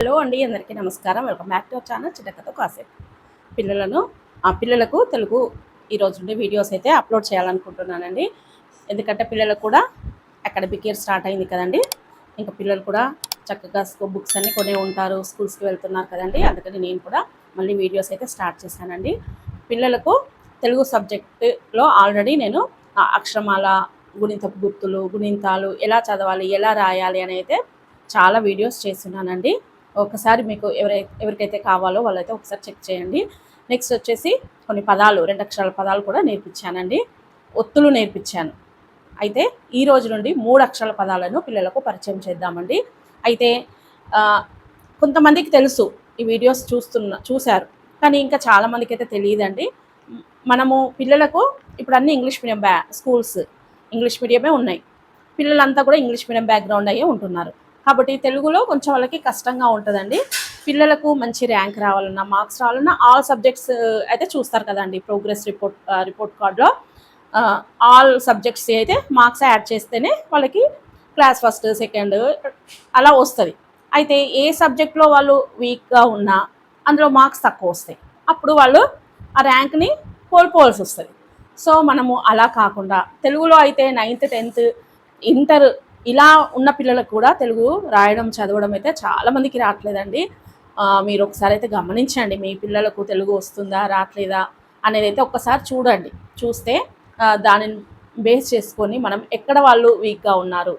Hello అండి, అందరికీ నమస్కారం. Welcome back to our channel చిన్నకథ కాసేపు. పిల్లలకు తెలుగు ఈరోజు నుండి వీడియోస్ అయితే అప్లోడ్ చేయాలనుకుంటున్నానండి. ఎందుకంటే పిల్లలకు కూడా అకాడమిక్ ఇయర్ స్టార్ట్ అయింది కదండి. ఇంకా పిల్లలు కూడా చక్కగా బుక్స్ అన్నీ కొనే ఉంటారు, స్కూల్స్కి వెళ్తున్నారు కదండి. అందుకని నేను కూడా మళ్ళీ వీడియోస్ అయితే స్టార్ట్ చేశానండి. పిల్లలకు తెలుగు సబ్జెక్టులో ఆల్రెడీ నేను అక్షరమాల, గుణితపు గుర్తులు, గుణింతాలు ఎలా చదవాలి, ఎలా రాయాలి అని అయితే చాలా వీడియోస్ చేస్తున్నానండి. ఒకసారి మీకు ఎవరికైతే కావాలో వాళ్ళైతే ఒకసారి చెక్ చేయండి. నెక్స్ట్ వచ్చేసి కొన్ని పదాలు, 2 అక్షరాల పదాలు కూడా నేర్పించానండి. ఒత్తులు నేర్పించాను. అయితే ఈ రోజు నుండి 3 అక్షరాల పదాలను పిల్లలకు పరిచయం చేద్దామండి. అయితే కొంతమందికి తెలుసు, ఈ వీడియోస్ చూశారు, కానీ ఇంకా చాలామందికి అయితే తెలియదండి. మనము పిల్లలకు ఇప్పుడు అన్ని ఇంగ్లీష్ మీడియం స్కూల్స్ ఇంగ్లీష్ మీడియమే ఉన్నాయి. పిల్లలంతా కూడా ఇంగ్లీష్ మీడియం బ్యాక్గ్రౌండ్ అయ్యే ఉంటున్నారు. కాబట్టి తెలుగులో కొంచెం వాళ్ళకి కష్టంగా ఉంటుందండి. పిల్లలకు మంచి ర్యాంక్ రావాలన్నా, మార్క్స్ రావాలన్నా ఆల్ సబ్జెక్ట్స్ అయితే చూస్తారు కదండి. ప్రోగ్రెస్ రిపోర్ట్ కార్డులో ఆల్ సబ్జెక్ట్స్ అయితే మార్క్స్ యాడ్ చేస్తేనే వాళ్ళకి క్లాస్ ఫస్ట్, సెకండ్ అలా వస్తుంది. అయితే ఏ సబ్జెక్ట్లో వాళ్ళు వీక్గా ఉన్నా అందులో మార్క్స్ తక్కువ వస్తాయి. అప్పుడు వాళ్ళు ఆ ర్యాంక్ని కోల్పోవాల్సి వస్తుంది. సో మనము అలా కాకుండా తెలుగులో అయితే 9th 10th ఇంటర్ ఇలా ఉన్న పిల్లలకు కూడా తెలుగు రాయడం, చదవడం అయితే చాలామందికి రావట్లేదండి. మీరు ఒకసారి అయితే గమనించండి, మీ పిల్లలకు తెలుగు వస్తుందా రావట్లేదా అనేది అయితే ఒక్కసారి చూడండి. చూస్తే దానిని బేస్ చేసుకొని మనం ఎక్కడ వాళ్ళు వీక్గా ఉన్నారు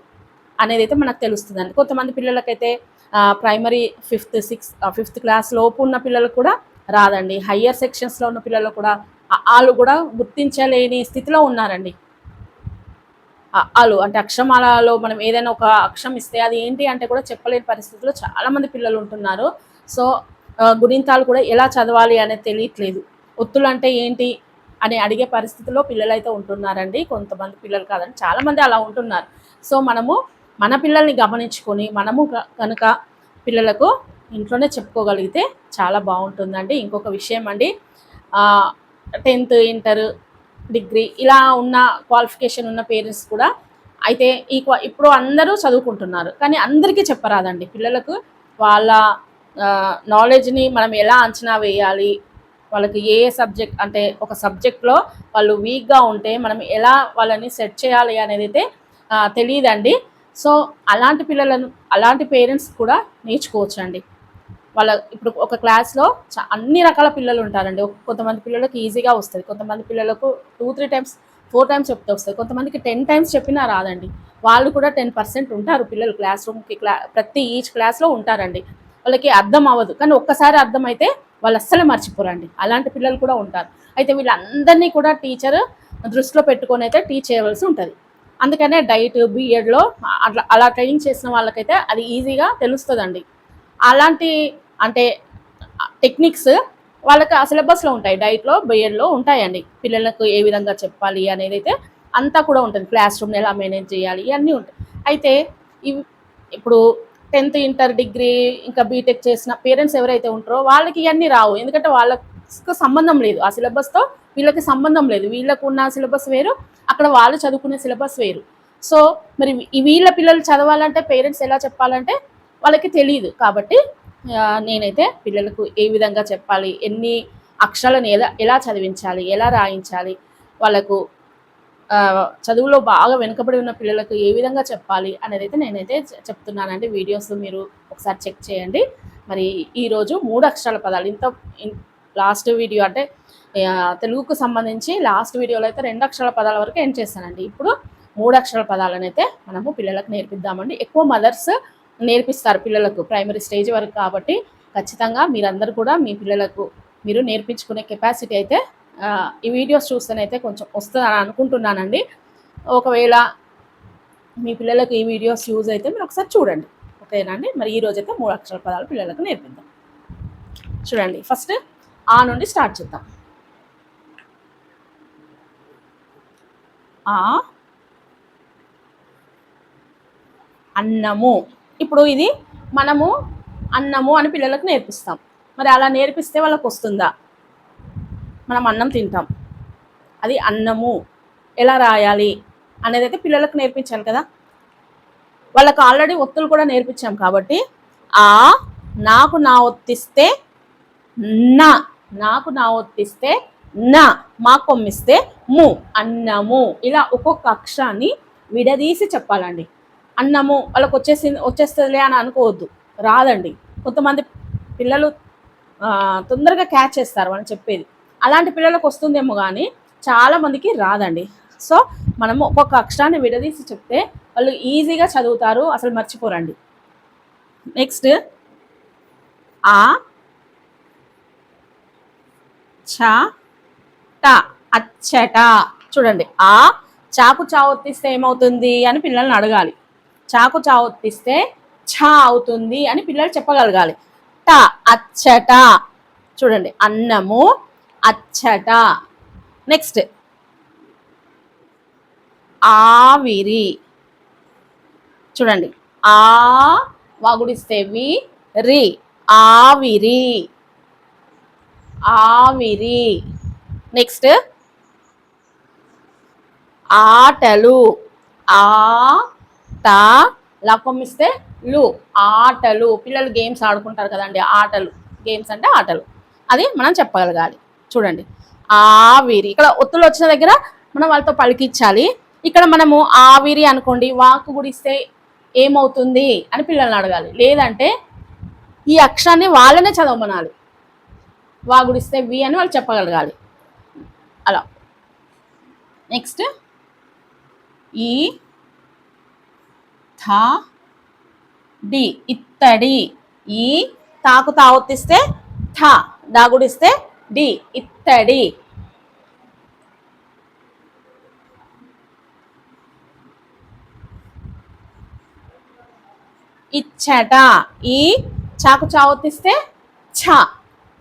అనేది అయితే మనకు తెలుస్తుందండి. కొంతమంది పిల్లలకైతే ప్రైమరీ 5th క్లాస్ లోపు ఉన్న పిల్లలకు కూడా రాదండి. హయ్యర్ సెక్షన్స్లో ఉన్న పిల్లలు కూడా వాళ్ళు కూడా గుర్తించలేని స్థితిలో ఉన్నారండి. అంటే అక్షరమాలలో మనం ఏదైనా ఒక అక్షరం ఇస్తే అది ఏంటి అంటే కూడా చెప్పలేని పరిస్థితుల్లో చాలామంది పిల్లలు ఉంటున్నారు. సో గుణింతాలు కూడా ఎలా చదవాలి అనేది తెలియట్లేదు. ఒత్తులు అంటే ఏంటి అని అడిగే పరిస్థితుల్లో పిల్లలు అయితే ఉంటున్నారండి. కొంతమంది పిల్లలు కాదండి, చాలామంది అలా ఉంటున్నారు. సో మనము మన పిల్లల్ని గమనించుకొని మనము కనుక పిల్లలకు ఇంట్లోనే చెప్పుకోగలిగితే చాలా బాగుంటుందండి. ఇంకొక విషయం అండి, 10th ఇంటర్ డిగ్రీ ఇలా ఉన్న క్వాలిఫికేషన్ ఉన్న పేరెంట్స్ కూడా అయితే ఇప్పుడు అందరూ చదువుకుంటున్నారు, కానీ అందరికీ చెప్పరాదండి. పిల్లలకు వాళ్ళ నాలెడ్జ్ని మనం ఎలా అంచనా వేయాలి, వాళ్ళకి ఏ సబ్జెక్ట్ అంటే ఒక సబ్జెక్ట్లో వాళ్ళు వీక్గా ఉంటే మనం ఎలా వాళ్ళని సెట్ చేయాలి అనేది అయితే తెలియదండి. సో అలాంటి పేరెంట్స్ కూడా నేర్చుకోవచ్చండి. ఇప్పుడు ఒక క్లాస్లో అన్ని రకాల పిల్లలు ఉంటారండి. కొంతమంది పిల్లలకు ఈజీగా వస్తుంది, కొంతమంది పిల్లలకు 2-3 టైమ్స్ 4 టైమ్స్ చెప్తే వస్తుంది, కొంతమందికి 10 టైమ్స్ చెప్పినా రాదండి. వాళ్ళు కూడా 10% ఉంటారు పిల్లలు క్లాస్ రూమ్కి. ప్రతి ఈచ్ క్లాస్లో ఉంటారండి. వాళ్ళకి అర్థం అవ్వదు, కానీ ఒక్కసారి అర్థమైతే వాళ్ళు అస్సలు మర్చిపోరండి. అలాంటి పిల్లలు కూడా ఉంటారు. అయితే వీళ్ళందరినీ కూడా టీచర్ దృష్టిలో పెట్టుకొని అయితే టీచ్ చేయవలసి ఉంటుంది. అందుకనే డైట్, బీఎడ్లో అలా ట్రైనింగ్ చేసిన వాళ్ళకైతే అది ఈజీగా తెలుస్తుందండి. అలాంటి అంటే టెక్నిక్స్ వాళ్ళకి ఆ సిలబస్లో ఉంటాయి, డైట్లో, బీఎడ్లో ఉంటాయండి. పిల్లలకు ఏ విధంగా చెప్పాలి అనేది అయితే అంతా కూడా ఉంటుంది. క్లాస్ రూమ్ని ఎలా మేనేజ్ చేయాలి ఇవన్నీ ఉంటాయి. అయితే ఇప్పుడు 10th ఇంటర్ డిగ్రీ ఇంకా బీటెక్ చేసిన పేరెంట్స్ ఎవరైతే ఉంటారో వాళ్ళకి ఇవన్నీ రావు. ఎందుకంటే వాళ్ళకు సంబంధం లేదు, ఆ సిలబస్తో వీళ్ళకి సంబంధం లేదు. వీళ్ళకు ఉన్న సిలబస్ వేరు, అక్కడ వాళ్ళు చదువుకునే సిలబస్ వేరు. సో మరి వీళ్ళ పిల్లలు చదవాలంటే పేరెంట్స్ ఎలా చెప్పాలంటే వాళ్ళకి తెలియదు. కాబట్టి నేనైతే పిల్లలకు ఏ విధంగా చెప్పాలి, ఎన్ని అక్షరాలను ఎలా చదివించాలి, ఎలా రాయించాలి, వాళ్ళకు చదువులో బాగా వెనుకబడి ఉన్న పిల్లలకు ఏ విధంగా చెప్పాలి అనేది అయితే నేనైతే చెప్తున్నానండి. వీడియోస్ మీరు ఒకసారి చెక్ చేయండి. మరి ఈరోజు 3 అక్షరాల పదాలు లాస్ట్ వీడియో అంటే తెలుగుకు సంబంధించి లాస్ట్ వీడియోలో అయితే 2 అక్షరాల పదాల వరకు ఎండ్ చేశానండి. ఇప్పుడు 3 అక్షరాల పదాలను అయితే మనము పిల్లలకు నేర్పిద్దామండి. ఎక్కువ మదర్స్ నేర్పిస్తారు పిల్లలకు ప్రైమరీ స్టేజ్ వరకు. కాబట్టి ఖచ్చితంగా మీరందరూ కూడా మీ పిల్లలకు మీరు నేర్పించుకునే కెపాసిటీ అయితే ఈ వీడియోస్ చూస్తేనైతే కొంచెం వస్తుందని అనుకుంటున్నానండి. ఒకవేళ మీ పిల్లలకు ఈ వీడియోస్ యూజ్ అయితే మీరు ఒకసారి చూడండి, ఓకేనా అండి. మరి ఈరోజైతే 3 అక్షరాల పదాలు పిల్లలకు నేర్పిద్దాం. చూడండి, ఫస్ట్ ఆ నుండి స్టార్ట్ చేద్దాం. ఆ, అన్నము. ఇప్పుడు ఇది మనము అన్నము అని పిల్లలకు నేర్పిస్తాం. మరి అలా నేర్పిస్తే వాళ్ళకు వస్తుందా? మనం అన్నం తింటాం, అది అన్నము ఎలా రాయాలి అనేది అయితే పిల్లలకు నేర్పించాలి కదా. వాళ్ళకు ఆల్రెడీ ఒత్తులు కూడా నేర్పించాం కాబట్టి ఆ నాకు నా ఒత్తిస్తే నా, నాకు నా ఒత్తిస్తే నా, మా కొమ్మిస్తే ము, అన్నము. ఇలా ఒక్కొక్క అక్షరాన్ని విడదీసి చెప్పాలండి. అన్నము వాళ్ళకి వచ్చేస్తుందిలే అని అనుకోవద్దు, రాదండి. కొంతమంది పిల్లలు తొందరగా క్యాచ్ చేస్తారు మనం చెప్పేది. అలాంటి పిల్లలకు వస్తుందేమో కానీ చాలామందికి రాదండి. సో మనము ఒక్కొక్క అక్షరాన్ని విడదీసి చెప్తే వాళ్ళు ఈజీగా చదువుతారు, అసలు మర్చిపోరండి. నెక్స్ట్ ఆ చ ట, అచ్చట. చూడండి, ఆ చాకు చా ఒత్తిస్తే ఏమవుతుంది అని పిల్లల్ని అడగాలి. చాకు చా ఒత్తిస్తే ఛ అవుతుంది అని పిల్లలు చెప్పగలగాలి. ట, అచ్చట. చూడండి, అన్నము అచ్చట. నెక్స్ట్ ఆవిరి. చూడండి, ఆ వాగుడిస్తే వి, రి, ఆవిరి, ఆవిరి. నెక్స్ట్ ఆటలు. ఆ ట లాకొమ్మిస్తే లు, ఆటలు. పిల్లలు గేమ్స్ ఆడుకుంటారు కదండి, ఆటలు. గేమ్స్ అంటే ఆటలు, అది మనం చెప్పగలగాలి. చూడండి, ఆవిరి. ఇక్కడ ఒత్తులు వచ్చిన దగ్గర మనం వాళ్ళతో పలికించాలి. ఇక్కడ మనము ఆవిరి అనుకోండి, వాకు గుడిస్తే ఏమవుతుంది అని పిల్లల్ని అడగాలి. లేదంటే ఈ అక్షరాన్ని వాళ్ళనే చదవమనాలి. వాగుడిస్తే వి అని వాళ్ళు చెప్పగలగాలి. అలా. నెక్స్ట్ ఈ థ డి, ఇత్తడి. ఈ తాకు తావొత్తిస్తే థ, దాగుడిస్తే డి, ఇత్తడి. ఇచ్చట. ఈ చాకు చావొత్తిస్తే ఛ,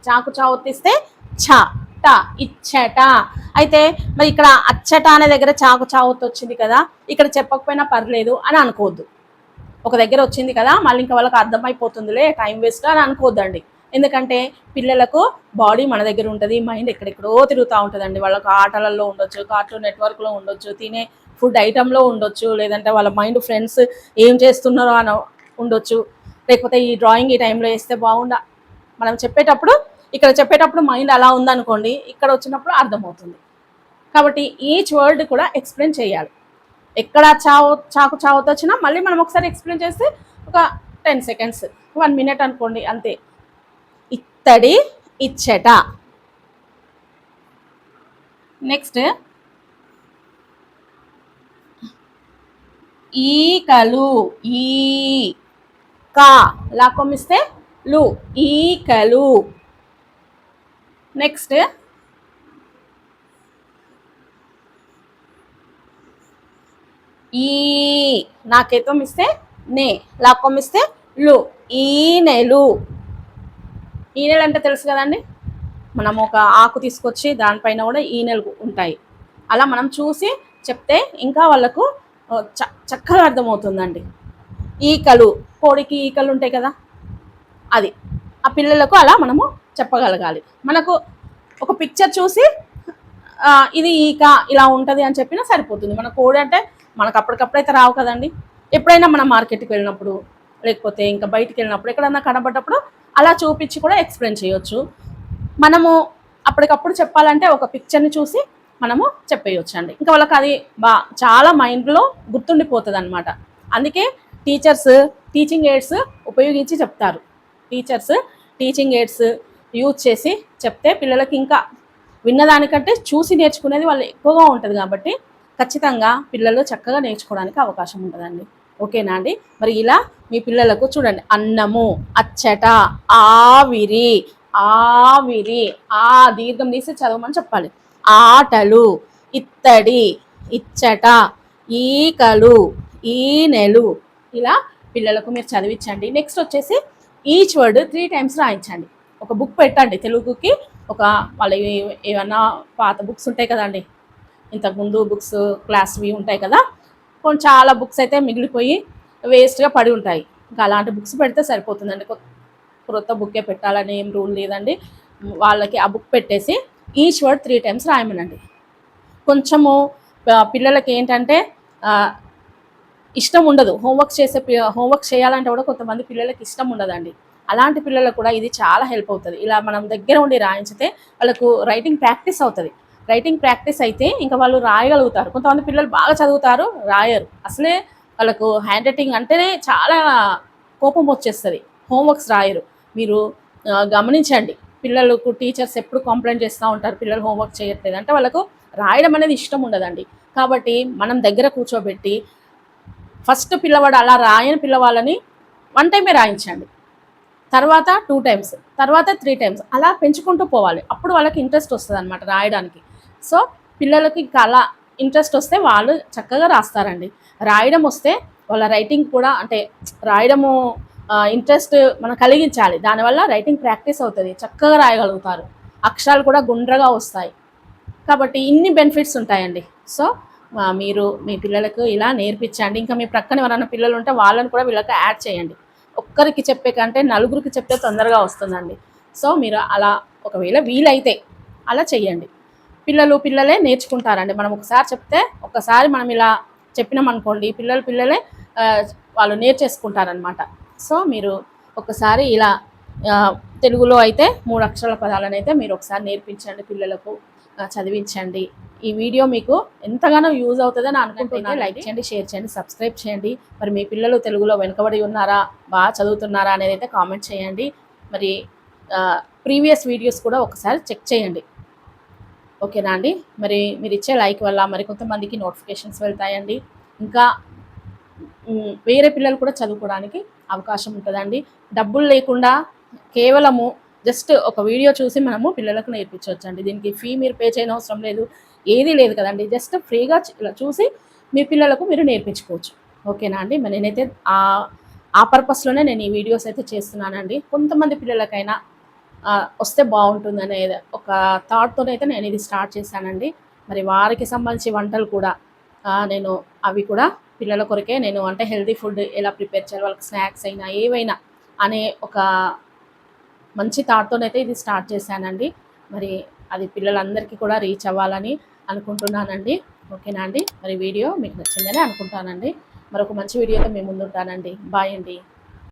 చాకు చావొత్తిస్తే ఛ, ట, ఇచ్చట. అయితే మరి ఇక్కడ అచ్చట అనే దగ్గర చాకు చావొత్తు వచ్చింది కదా, ఇక్కడ చెప్పకపోయినా పర్లేదు అని అనుకోవద్దు. ఒక దగ్గర వచ్చింది కదా, మళ్ళీ ఇంకా వాళ్ళకి అర్థమైపోతుందిలే, టైం వేస్ట్ అని అనుకోవద్దండి. ఎందుకంటే పిల్లలకు బాడీ మన దగ్గర ఉంటుంది, మైండ్ ఎక్కడెక్కడో తిరుగుతూ ఉంటుందండి. వాళ్ళకు ఆటలలో ఉండొచ్చు, కార్టూన్ నెట్వర్క్లో ఉండొచ్చు, తినే ఫుడ్ ఐటెంలో ఉండొచ్చు, లేదంటే వాళ్ళ మైండ్ ఫ్రెండ్స్ ఏం చేస్తున్నారో అని ఉండొచ్చు. లేకపోతే ఈ డ్రాయింగ్ ఈ టైంలో వేస్తే బాగుండా, మనం చెప్పేటప్పుడు ఇక్కడ చెప్పేటప్పుడు మైండ్ అలా ఉందనుకోండి, ఇక్కడ వచ్చినప్పుడు అర్థమవుతుంది. కాబట్టి ఈచ్ వర్డ్ కూడా ఎక్స్ప్లెయిన్ చేయాలి. ఎక్కడ చాకు చావుతో వచ్చినా మళ్ళీ మనం ఒకసారి ఎక్స్ప్లెయిన్ చేస్తే ఒక 10 సెకండ్స్, 1 మినిట్ అనుకోండి, అంతే. ఇత్తడి, ఇచ్చట. నెక్స్ట్ ఈకలు. ఈ కా లాకొమ్మిస్తే లు, ఈకలు. నెక్స్ట్ ఈ నాకేతం ఇస్తే నే, లాకొమ్మిస్తే లు, ఈనెలు. ఈనెలు అంటే తెలుసు కదండి, మనం ఒక ఆకు తీసుకొచ్చి దానిపైన కూడా ఈనెలు ఉంటాయి. అలా మనం చూసి చెప్తే ఇంకా వాళ్ళకు చక్కగా అర్థమవుతుందండి. ఈకలు, కోడికి ఈకలు ఉంటాయి కదా, అది ఆ పిల్లలకు అలా మనము చెప్పగలగాలి. మనకు ఒక పిక్చర్ చూసి ఇది ఈక ఇలా ఉంటుంది అని చెప్పినా సరిపోతుంది. మన కోడి అంటే మనకు అప్పటికప్పుడైతే రావు కదండి. ఎప్పుడైనా మనం మార్కెట్కి వెళ్ళినప్పుడు, లేకపోతే ఇంకా బయటికి వెళ్ళినప్పుడు ఎక్కడన్నా కనబడ్డప్పుడు అలా చూపించి కూడా ఎక్స్ప్లెయిన్ చేయొచ్చు. మనము అప్పటికప్పుడు చెప్పాలంటే ఒక పిక్చర్ని చూసి మనము చెప్పేయచ్చు అండి. ఇంకా వాళ్ళకి అది చాలా మైండ్లో గుర్తుండిపోతుంది అనమాట. అందుకే టీచర్స్ టీచింగ్ ఎయిడ్స్ ఉపయోగించి చెప్తారు. టీచర్స్ టీచింగ్ ఎయిడ్స్ యూజ్ చేసి చెప్తే పిల్లలకి ఇంకా విన్నదానికంటే చూసి నేర్చుకునేది వాళ్ళు ఎక్కువగా ఉంటుంది. కాబట్టి ఖచ్చితంగా పిల్లలు చక్కగా నేర్చుకోవడానికి అవకాశం ఉంటుందండి. ఓకేనా అండి? మరి ఇలా మీ పిల్లలకు చూడండి, అన్నము, అచ్చట, ఆవిరి, ఆవిరి, ఆ దీర్ఘం తీసి చదవమని చెప్పాలి. ఆటలు, ఇత్తడి, ఇచ్చట, ఈకలు, ఈనెలు. ఇలా పిల్లలకు మీరు చదివించండి. నెక్స్ట్ వచ్చేసి ఈచ్ వర్డ్ 3 times రాయించండి. ఒక బుక్ పెట్టండి తెలుగుకి. ఒక వాళ్ళ ఏమన్నా పాత బుక్స్ ఉంటాయి కదండి, ఇంతకుముందు బుక్స్ క్లాస్వి ఉంటాయి కదా, కొన్ని చాలా బుక్స్ అయితే మిగిలిపోయి వేస్ట్గా పడి ఉంటాయి. ఇంకా అలాంటి బుక్స్ పెడితే సరిపోతుందండి. కొత్త బుక్కే పెట్టాలని ఏం రూల్ లేదండి. వాళ్ళకి ఆ బుక్ పెట్టేసి ఈచ్ వర్డ్ 3 times రాయమనండి. కొంచెము పిల్లలకి ఏంటంటే ఇష్టం ఉండదు, హోంవర్క్ చేయాలంటే కూడా కొంతమంది పిల్లలకి ఇష్టం ఉండదండి. అలాంటి పిల్లలకు కూడా ఇది చాలా హెల్ప్ అవుతుంది. ఇలా మనం దగ్గర ఉండి రాయించితే వాళ్ళకు రైటింగ్ ప్రాక్టీస్ అవుతుంది. రైటింగ్ ప్రాక్టీస్ అయితే ఇంకా వాళ్ళు రాయగలుగుతారు. కొంతమంది పిల్లలు బాగా చదువుతారు, రాయరు. అసలే వాళ్ళకు హ్యాండ్ రైటింగ్ అంటేనే చాలా కోపం వచ్చేస్తుంది, హోంవర్క్స్ రాయరు. మీరు గమనించండి, పిల్లలకు టీచర్స్ ఎప్పుడు కంప్లైంట్ చేస్తూ ఉంటారు, పిల్లలు హోంవర్క్ చేయట్లేదు అంటే వాళ్ళకు రాయడం అనేది ఇష్టం ఉండదండి. కాబట్టి మనం దగ్గర కూర్చోబెట్టి ఫస్ట్ పిల్లవాడు అలా రాయని పిల్లవాళ్ళని 1 టైమే రాయించండి, తర్వాత 2 టైమ్స్, తర్వాత 3 టైమ్స్, అలా పెంచుకుంటూ పోవాలి. అప్పుడు వాళ్ళకి ఇంట్రెస్ట్ వస్తుంది అనమాట రాయడానికి. సో పిల్లలకి ఇంకా అలా ఇంట్రెస్ట్ వస్తే వాళ్ళు చక్కగా రాస్తారండి. రాయడం వస్తే వాళ్ళ రైటింగ్ కూడా అంటే రాయడము ఇంట్రెస్ట్ మనం కలిగించాలి. దానివల్ల రైటింగ్ ప్రాక్టీస్ అవుతుంది, చక్కగా రాయగలుగుతారు, అక్షరాలు కూడా గుండ్రగా వస్తాయి. కాబట్టి ఇన్ని బెనిఫిట్స్ ఉంటాయండి. సో మీరు మీ పిల్లలకు ఇలా నేర్పించండి. ఇంకా మీ ప్రక్కన ఎవరైనా పిల్లలు ఉంటే వాళ్ళని కూడా వీళ్ళకి యాడ్ చేయండి. ఒక్కరికి చెప్పే కంటే నలుగురికి చెప్తే తొందరగా వస్తుందండి. సో మీరు అలా ఒకవేళ వీలైతే అలా చెయ్యండి. పిల్లలే నేర్చుకుంటారండి. మనం ఒకసారి చెప్తే ఒక్కసారి మనం ఇలా చెప్పినామనుకోండి, పిల్లలే వాళ్ళు నేర్చేసుకుంటారనమాట. సో మీరు ఒకసారి ఇలా తెలుగులో అయితే 3 అక్షరాల పదాలను అయితే మీరు ఒకసారి నేర్పించండి, పిల్లలకు చదివించండి. ఈ వీడియో మీకు ఎంతగానో యూజ్ అవుతుందని అనుకుంటున్నాను. లైక్ చేయండి, షేర్ చేయండి, సబ్స్క్రైబ్ చేయండి. మరి మీ పిల్లలు తెలుగులో వెనుకబడి ఉన్నారా, బాగా చదువుతున్నారా అనేది అయితే కామెంట్ చేయండి. మరి ప్రీవియస్ వీడియోస్ కూడా ఒకసారి చెక్ చేయండి. ఓకేనా అండి? మరి మీరు ఇచ్చే లైక్ వల్ల మరి కొంతమందికి నోటిఫికేషన్స్ వెళ్తాయండి. ఇంకా వేరే పిల్లలు కూడా చదువుకోవడానికి అవకాశం ఉంటుందండి. డబ్బులు లేకుండా కేవలము జస్ట్ ఒక వీడియో చూసి మనము పిల్లలకు నేర్పించవచ్చండి. దీనికి ఫీ మీరు పే చేయని అవసరం లేదు, ఏదీ లేదు కదండి. జస్ట్ ఫ్రీగా ఇలా చూసి మీ పిల్లలకు మీరు నేర్పించుకోవచ్చు. ఓకేనా అండి? మరి నేనైతే ఆ పర్పస్లోనే నేను ఈ వీడియోస్ అయితే చేస్తున్నానండి. కొంతమంది పిల్లలకైనా వస్తే బాగుంటుందనే ఒక థాట్తోనైతే నేను ఇది స్టార్ట్ చేశానండి. మరి వారికి సంబంధించి వంటలు కూడా నేను అవి కూడా పిల్లల కొరకే నేను అంటే హెల్తీ ఫుడ్ ఎలా ప్రిపేర్ చేయాలి, వాళ్ళకి స్నాక్స్ అయినా ఏవైనా అనే ఒక మంచి థాట్తోనైతే ఇది స్టార్ట్ చేశానండి. మరి అది పిల్లలందరికీ కూడా రీచ్ అవ్వాలని అనుకుంటున్నానండి. ఓకేనా అండి? మరి వీడియో మీకు నచ్చిందని అనుకుంటానండి. మరొక మంచి వీడియోతో మీ ముందు ఉంటానండి. బాయ్ అండి.